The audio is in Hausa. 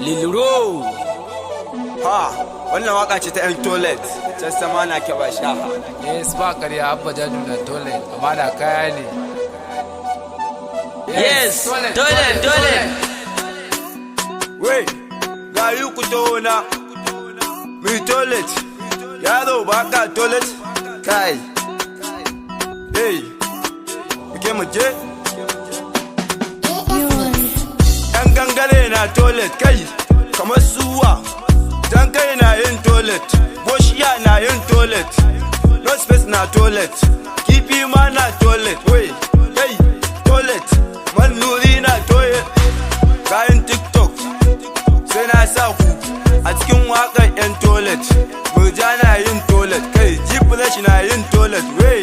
Lil Ro. Ha, wannan waka ce ta 'yan toilet. Can sama na ke ba shaha. Yes, ba ƙarya Abba Jadu na toilet, amma da kaya ne. Yes, toilet. Wait, ga yi ku tona. Mi toilet. Yaro ba ka toilet. Kai. Hey, muke mu je. Yan gangare na toilet kai, kamar suwa. Dan kai na yin toilet, boshiya na yin toilet, no space na toilet, kifi ma na toilet. Wey, hey, toilet, manuri na toilet. Kayan TikTok, sai na sa ku a cikin waƙar 'yan toilet. Murja na yin toilet, kai G-Fresh na yin toilet. Wey,